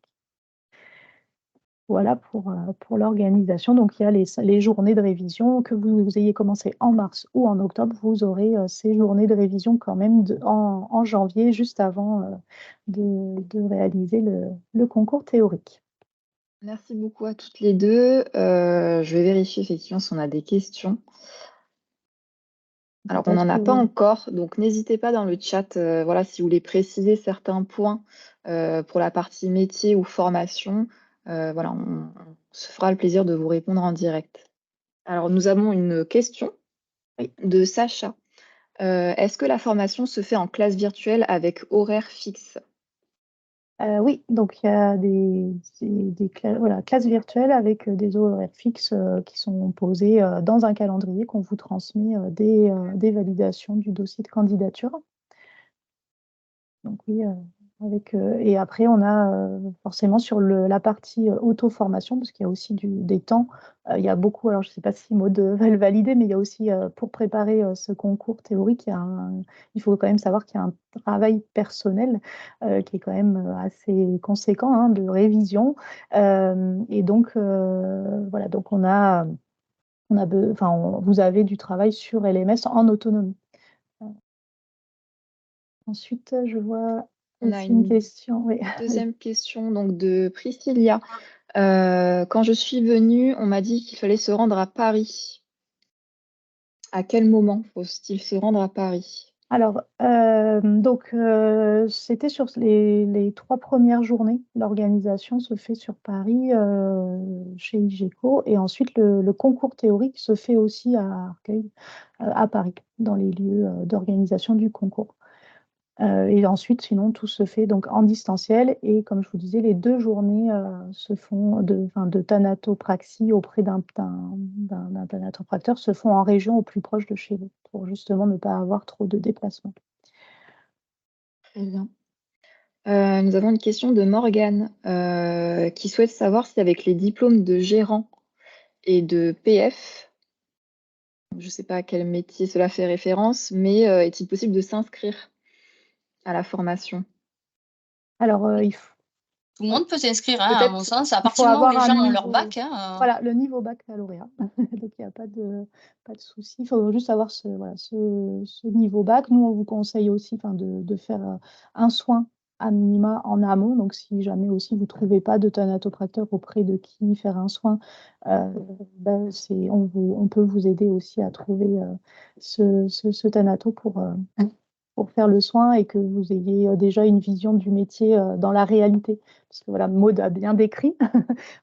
Voilà pour l'organisation. Donc, il y a les journées de révision. Que vous ayez commencé en mars ou en octobre, vous aurez ces journées de révision quand même en janvier, juste avant de réaliser le concours théorique. Merci beaucoup à toutes les deux. Je vais vérifier effectivement si on a des questions. Alors, on n'en a pas encore, donc n'hésitez pas dans le chat, si vous voulez préciser certains points pour la partie métier ou formation. On se fera le plaisir de vous répondre en direct. Alors, nous avons une question de Sacha. Est-ce que la formation se fait en classe virtuelle avec horaire fixe? Oui, donc il y a des classes virtuelles avec des horaires fixes qui sont posés dans un calendrier qu'on vous transmet des validations du dossier de candidature. Donc oui, et après, on a forcément sur la partie auto-formation, parce qu'il y a aussi des temps, il y a beaucoup, alors je ne sais pas si Maud va le valider, mais il y a aussi, pour préparer ce concours théorique, il faut quand même savoir qu'il y a un travail personnel qui est quand même assez conséquent de révision. Et donc, donc vous avez du travail sur LMS en autonomie. Ensuite, je vois On a une question. Oui. Deuxième question donc de Priscilla. Quand je suis venue, on m'a dit qu'il fallait se rendre à Paris. À quel moment faut-il se rendre à Paris? Alors, c'était sur les 3 premières journées. L'organisation se fait sur Paris, chez IGECO, et ensuite le concours théorique se fait aussi à Arcueil, à Paris, dans les lieux d'organisation du concours. Et ensuite, sinon, tout se fait donc en distanciel. Et comme je vous disais, les 2 journées se font de thanatopraxie auprès d'un thanatopracteur se font en région au plus proche de chez vous, pour justement ne pas avoir trop de déplacements. Très bien. Nous avons une question de Morgane qui souhaite savoir si avec les diplômes de gérant et de PF, je ne sais pas à quel métier cela fait référence, mais est-il possible de s'inscrire à la formation? Alors, Tout le monde peut s'inscrire, à mon sens, à il faut partir du moment où les avoir un gens ont leur niveau, bac. voilà, le niveau baccalauréat. Donc, il n'y a pas de souci. Il faut juste avoir ce niveau bac. Nous, on vous conseille aussi de faire un soin à minima en amont. Donc, si jamais aussi vous ne trouvez pas de thanatopracteur auprès de qui faire un soin, on peut vous aider aussi à trouver ce thanato pour faire le soin et que vous ayez déjà une vision du métier dans la réalité. Parce que voilà, Maud a bien décrit,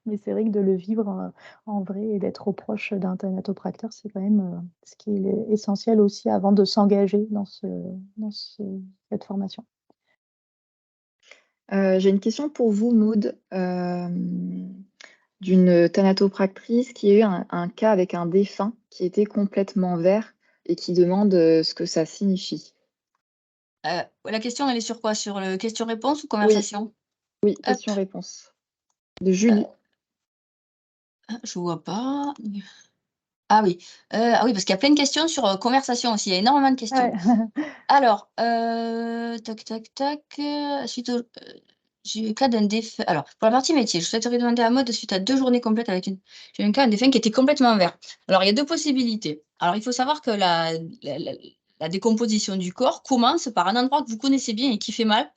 mais c'est vrai que de le vivre en vrai et d'être au proche d'un thanatopracteur, c'est quand même ce qui est essentiel aussi avant de s'engager dans cette formation. J'ai une question pour vous, Maud, d'une thanatopractrice qui a eu un cas avec un défunt qui était complètement vert et qui demande ce que ça signifie. La question, elle est sur quoi? Sur le question-réponse ou Oui, conversation? oui, Hop, question-réponse de Julie. je vois pas. Ah oui, parce qu'il y a plein de questions sur, conversation aussi, il y a énormément de questions. Ouais. Alors, tac, tac, tac, suite au j'ai eu le cas d'un défunt alors, pour la partie métier, je souhaiterais demander à mode suite à 2 journées complètes avec une j'ai eu un cas, un défunt qui était complètement vert. Alors, il y a 2 possibilités. Alors, il faut savoir que la décomposition du corps commence par un endroit que vous connaissez bien et qui fait mal.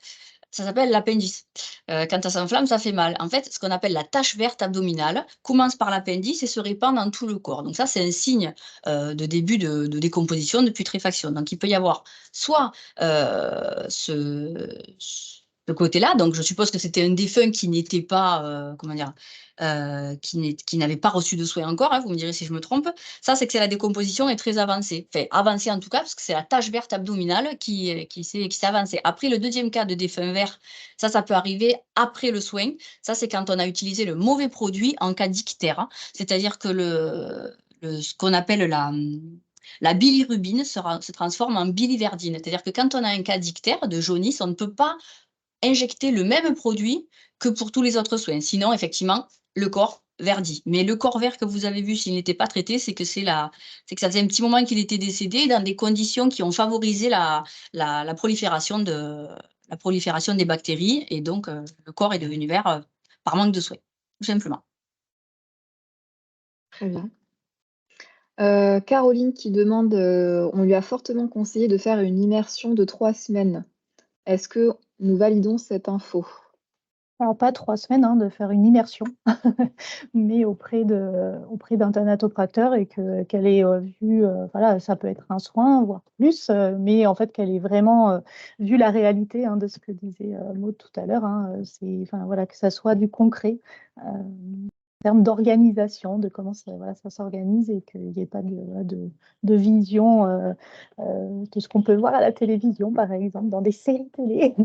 Ça s'appelle l'appendice. Quand ça s'enflamme, ça fait mal. En fait, ce qu'on appelle la tache verte abdominale commence par l'appendice et se répand dans tout le corps. Donc ça, c'est un signe, de début de décomposition, de putréfaction. Donc il peut y avoir soit, ce côté-là, donc je suppose que c'était un défunt qui n'était pas, comment dire? Qui n'avait pas reçu de soins encore, hein, vous me direz si je me trompe. Ça, c'est que la décomposition est très avancée. Enfin, avancée en tout cas, parce que c'est la tache verte abdominale qui s'est avancée. Après, le deuxième cas de défunt vert, ça peut arriver après le soin. Ça, c'est quand on a utilisé le mauvais produit en cas d'ictère, hein. C'est-à-dire que ce qu'on appelle la bilirubine se transforme en biliverdine. C'est-à-dire que quand on a un cas d'ictère, de jaunisse, on ne peut pas injecter le même produit que pour tous les autres soins. Sinon, effectivement, le corps verdit. Mais le corps vert que vous avez vu, s'il n'était pas traité, c'est que ça faisait un petit moment qu'il était décédé dans des conditions qui ont favorisé la prolifération des bactéries et donc le corps est devenu vert, par manque de soins, tout simplement. Très bien. Caroline qui demande, on lui a fortement conseillé de faire une immersion de 3 semaines. Est-ce que nous validons cette info? Alors pas 3 semaines, hein, de faire une immersion, mais auprès d'un thanatopracteur et qu'elle ait, vu, voilà, ça peut être un soin, voire plus, mais en fait qu'elle ait vraiment, vu la réalité, hein, de ce que disait, Maud tout à l'heure, hein, c'est enfin voilà, que ça soit du concret, en termes d'organisation, de comment ça, voilà, ça s'organise et qu'il n'y ait pas voilà, de vision de ce qu'on peut voir à la télévision, par exemple, dans des séries télé,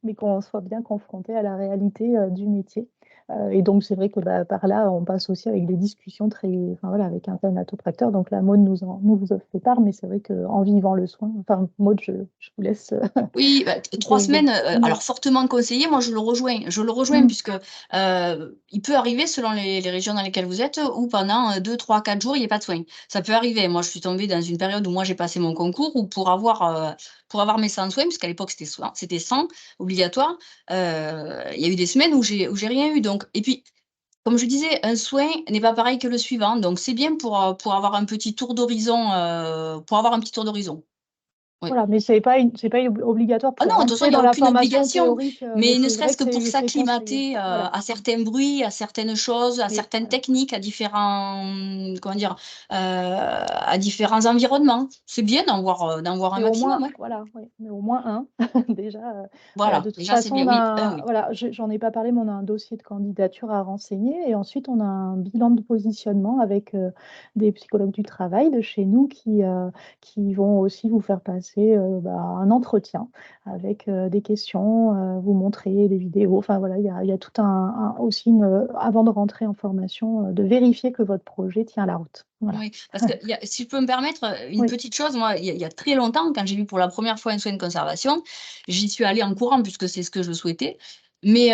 mais qu'on soit bien confronté à la réalité du métier. Et donc, c'est vrai que bah, par là, on passe aussi avec des discussions très, enfin, voilà, avec un thanatopracteur. Donc, la Maud nous en fait part, mais c'est vrai qu'en vivant le soin, enfin, Maud, je vous laisse. Oui, 3 semaines, alors fortement conseillé, moi je le rejoins puisque, il peut arriver selon les régions dans lesquelles vous êtes, où pendant, 2, 3, 4 jours, il y ait pas de soins. Ça peut arriver. Moi, je suis tombée dans une période où moi j'ai passé mon concours, où pour avoir mes 100 soins, puisqu'à l'époque c'était 100 obligatoire, il y a eu des semaines où j'ai rien eu donc et puis, comme je disais, un soin n'est pas pareil que le suivant, donc c'est bien pour avoir un petit tour d'horizon, Oui. Voilà, mais c'est pas obligatoire Ah pour non, de toute façon, rentrer il y a dans la aucune formation obligation, théorique, mais mais ne c'est vrai serait-ce que que pour c'est conseillé. s'acclimater, Voilà. à certains bruits, à certaines choses, à Mais certaines voilà. techniques, à différents, comment dire? À différents environnements. C'est bien d'en voir un Mais au maximum, moins, ouais. voilà, oui, mais au moins un. Déjà, voilà, de Voilà, toute déjà c'est façon, bien, on oui, un a, oui. voilà, j'en ai pas parlé, mais on a un dossier de candidature à renseigner et ensuite on a un bilan de positionnement avec des psychologues du travail de chez nous qui vont aussi vous faire passer bah, un entretien avec des questions, vous montrer des vidéos. Enfin voilà, il y a tout aussi avant de rentrer en formation, de vérifier que votre projet tient la route. Voilà. Oui, parce que si je peux me permettre, une Oui. petite chose, moi, il y a très longtemps, quand j'ai vu pour la première fois un soin de conservation, j'y suis allée en courant puisque c'est ce que je souhaitais. Mais,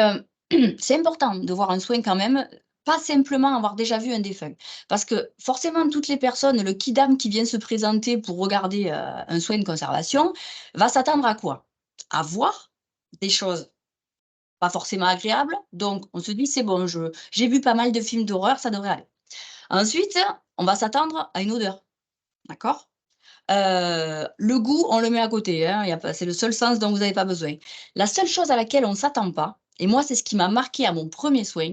c'est important de voir un soin quand même, pas simplement avoir déjà vu un défunt. Parce que forcément, toutes les personnes, le kidam qui vient se présenter pour regarder, un soin de conservation, va s'attendre à quoi? À voir des choses pas forcément agréables. Donc on se dit: «C'est bon, j'ai vu pas mal de films d'horreur, ça devrait aller». Ensuite, on va s'attendre à une odeur, d'accord? Le goût, on le met à côté, hein, y a pas c'est le seul sens dont vous avez pas besoin. La seule chose à laquelle on ne s'attend pas, et moi, c'est ce qui m'a marqué à mon premier soin,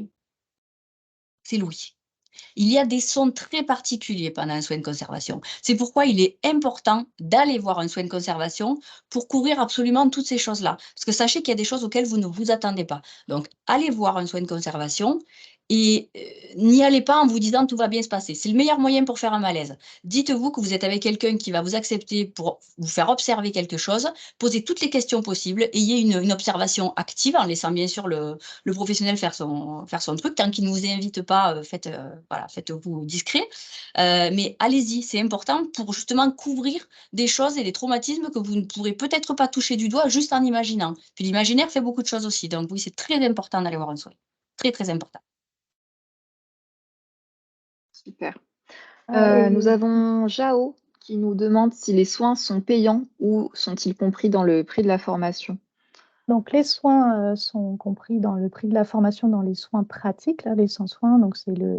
c'est l'ouïe. Il y a des sons très particuliers pendant un soin de conservation. C'est pourquoi il est important d'aller voir un soin de conservation pour couvrir absolument toutes ces choses-là. Parce que sachez qu'il y a des choses auxquelles vous ne vous attendez pas. Donc, allez voir un soin de conservation Et n'y allez pas en vous disant tout va bien se passer. C'est le meilleur moyen pour faire un malaise. Dites-vous que vous êtes avec quelqu'un qui va vous accepter pour vous faire observer quelque chose, posez toutes les questions possibles, ayez une observation active en laissant bien sûr le professionnel faire son truc. Tant qu'il ne vous invite pas, faites-vous discret. Mais allez-y, c'est important pour justement couvrir des choses et des traumatismes que vous ne pourrez peut-être pas toucher du doigt juste en imaginant. Puis l'imaginaire fait beaucoup de choses aussi. Donc oui, c'est très important d'aller voir un soin. Très, très important. Super. Et Nous avons Jao qui nous demande si les soins sont payants ou sont-ils compris dans le prix de la formation? donc, les soins sont compris dans le prix de la formation, dans les soins pratiques, là, les 100 soins, donc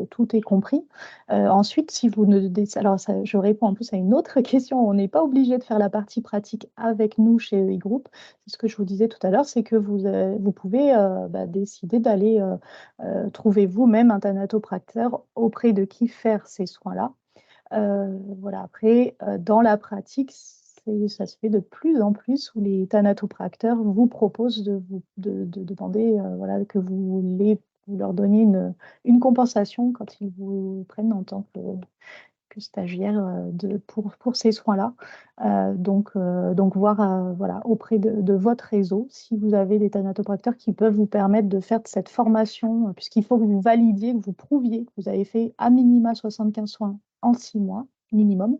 tout est compris. Ensuite, si vous ne alors ça, je réponds en plus à une autre question. On n'est pas obligé de faire la partie pratique avec nous chez EI Group. C'est ce que je vous disais tout à l'heure, c'est que vous pouvez décider d'aller trouver vous-même un thanatopracteur auprès de qui faire ces soins-là. Voilà. Après, dans la pratique, ça se fait de plus en plus où les thanatopracteurs vous proposent de demander voilà, que vous leur donniez une compensation quand ils vous prennent en tant que stagiaire pour ces soins-là. Donc voir voilà, auprès de votre réseau si vous avez des thanatopracteurs qui peuvent vous permettre de faire cette formation, puisqu'il faut que vous validiez, que vous prouviez que vous avez fait à minima 75 soins en 6 mois minimum,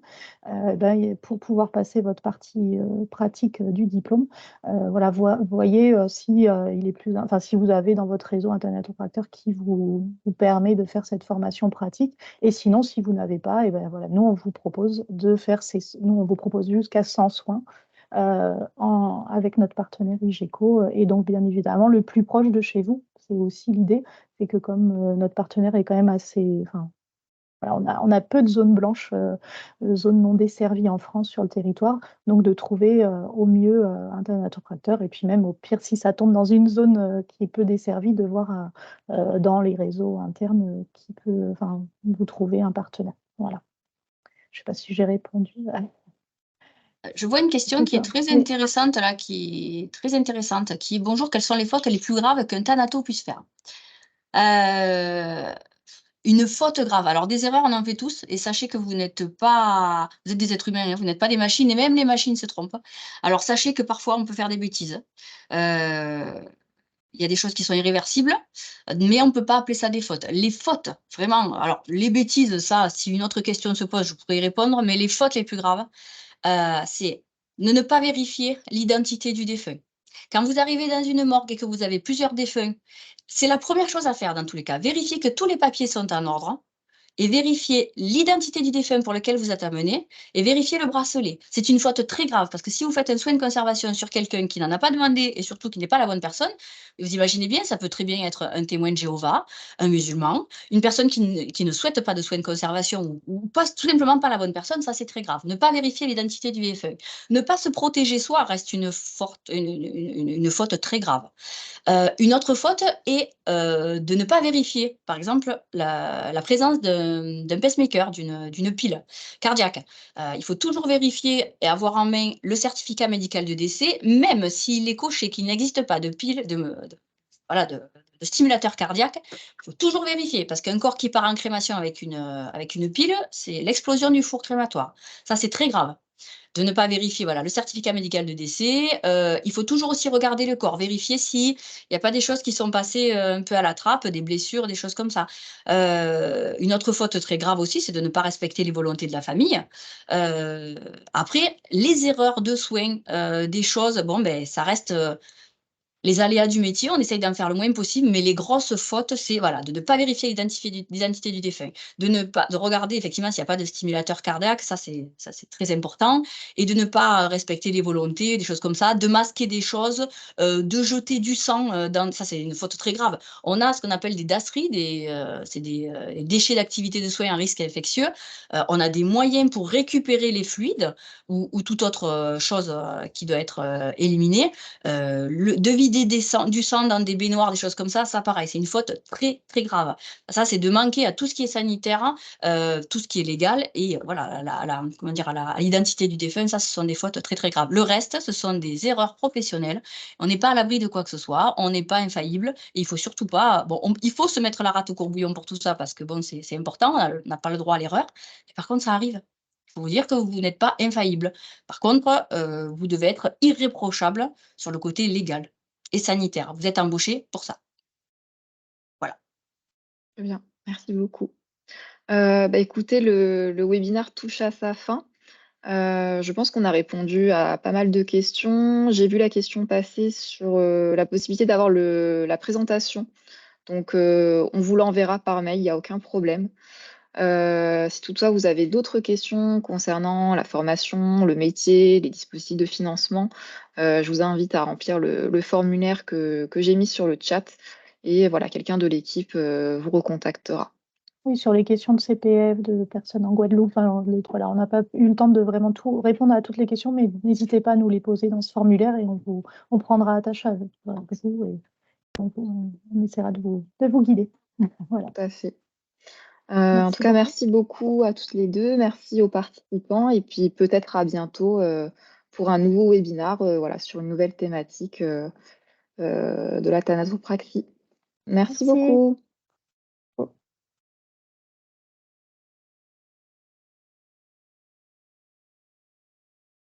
pour pouvoir passer votre partie pratique du diplôme. Voilà, voyez si, il est si vous avez dans votre réseau un thanatopracteur qui vous permet de faire cette formation pratique. Et sinon, si vous n'avez pas, et ben voilà, nous, on vous propose nous, on vous propose jusqu'à 100 soins avec notre partenaire IGECO. Et donc, bien évidemment, le plus proche de chez vous. C'est aussi l'idée, c'est que comme notre partenaire est quand même assez... Enfin, voilà, on a peu de zones blanches, zones non desservies en France sur le territoire. Donc, de trouver au mieux un thanatopracteur. Et puis même, au pire, si ça tombe dans une zone qui est peu desservie, de voir dans les réseaux internes qui peut vous trouver un partenaire. Voilà. Je ne sais pas si j'ai répondu. Je vois une question qui est très intéressante là, qui est bonjour, quelles sont les fautes les plus graves qu'un thanato puisse faire? Une faute grave. Alors des erreurs, on en fait tous, et sachez que vous êtes des êtres humains, hein, vous n'êtes pas des machines, et même les machines se trompent. Alors sachez que parfois on peut faire des bêtises. Il y a des choses qui sont irréversibles, mais on ne peut pas appeler ça des fautes. Les fautes, vraiment, alors les bêtises, ça, si une autre question se pose, je pourrais y répondre, mais les fautes les plus graves, c'est ne pas vérifier l'identité du défunt. Quand vous arrivez dans une morgue et que vous avez plusieurs défunts, c'est la première chose à faire dans tous les cas. Vérifier que tous les papiers sont en ordre et vérifier l'identité du défunt pour lequel vous êtes amené et vérifier le bracelet. C'est une faute très grave parce que si vous faites un soin de conservation sur quelqu'un qui n'en a pas demandé et surtout qui n'est pas la bonne personne, vous imaginez bien, ça peut très bien être un témoin de Jéhovah, un musulman, une personne qui ne souhaite pas de soins de conservation ou pas, tout simplement pas la bonne personne, ça c'est très grave. Ne pas vérifier l'identité du défunt. Ne pas se protéger soi reste une faute très grave. Une autre faute est de ne pas vérifier, par exemple, la présence d'un pacemaker, d'une pile cardiaque. Il faut toujours vérifier et avoir en main le certificat médical de décès, même s'il est coché qu'il n'existe pas de pile, de stimulateur cardiaque. Il faut toujours vérifier, parce qu'un corps qui part en crémation avec une pile, c'est l'explosion du four crématoire. Ça, c'est très grave. De ne pas vérifier le certificat médical de décès. Il faut toujours aussi regarder le corps, vérifier s'il n'y a pas des choses qui sont passées un peu à la trappe, des blessures, des choses comme ça. Une autre faute très grave aussi, c'est de ne pas respecter les volontés de la famille. Après, les erreurs de soins, des choses, ça reste... les aléas du métier, on essaye d'en faire le moins possible, mais les grosses fautes, c'est de ne pas vérifier l'identité du défunt, de regarder effectivement s'il n'y a pas de stimulateur cardiaque, ça c'est très important, et de ne pas respecter les volontés, des choses comme ça, de masquer des choses, de jeter du sang, ça c'est une faute très grave. On a ce qu'on appelle des DASRI, c'est des déchets d'activité de soins à risque infectieux. On a des moyens pour récupérer les fluides ou toute autre chose qui doit être éliminée. De vider vider du sang dans des baignoires, des choses comme ça, pareil, c'est une faute très, très grave. Ça, c'est de manquer à tout ce qui est sanitaire, tout ce qui est légal et voilà, comment dire, à l'identité du défunt, ça, ce sont des fautes très, très graves. Le reste, ce sont des erreurs professionnelles. On n'est pas à l'abri de quoi que ce soit, on n'est pas infaillible et il faut surtout pas, bon, il faut se mettre la rate au courbouillon pour tout ça parce que bon, c'est important, on n'a pas le droit à l'erreur. Et par contre, ça arrive. Il faut vous dire que vous n'êtes pas infaillible. Par contre, vous devez être irréprochable sur le côté légal et sanitaire. Vous êtes embauché pour ça. Voilà. Très bien, merci beaucoup. Écoutez, le webinaire touche à sa fin. Je pense qu'on a répondu à pas mal de questions. J'ai vu la question passer sur la possibilité d'avoir la présentation. Donc, on vous l'enverra par mail, il n'y a aucun problème. Si toutefois vous avez d'autres questions concernant la formation, le métier, les dispositifs de financement, je vous invite à remplir le formulaire que j'ai mis sur le chat. Et voilà, quelqu'un de l'équipe vous recontactera. Oui, sur les questions de CPF, de personnes en Guadeloupe, alors, voilà, on n'a pas eu le temps de vraiment tout répondre à toutes les questions, mais n'hésitez pas à nous les poser dans ce formulaire et on prendra attache avec vous et on essaiera de vous guider. Voilà. Tout à fait. Merci en tout cas, beaucoup. merci beaucoup à toutes les deux, merci aux participants et puis peut-être à bientôt pour un nouveau webinaire voilà, sur une nouvelle thématique de la thanatopraxie. Merci Merci. beaucoup.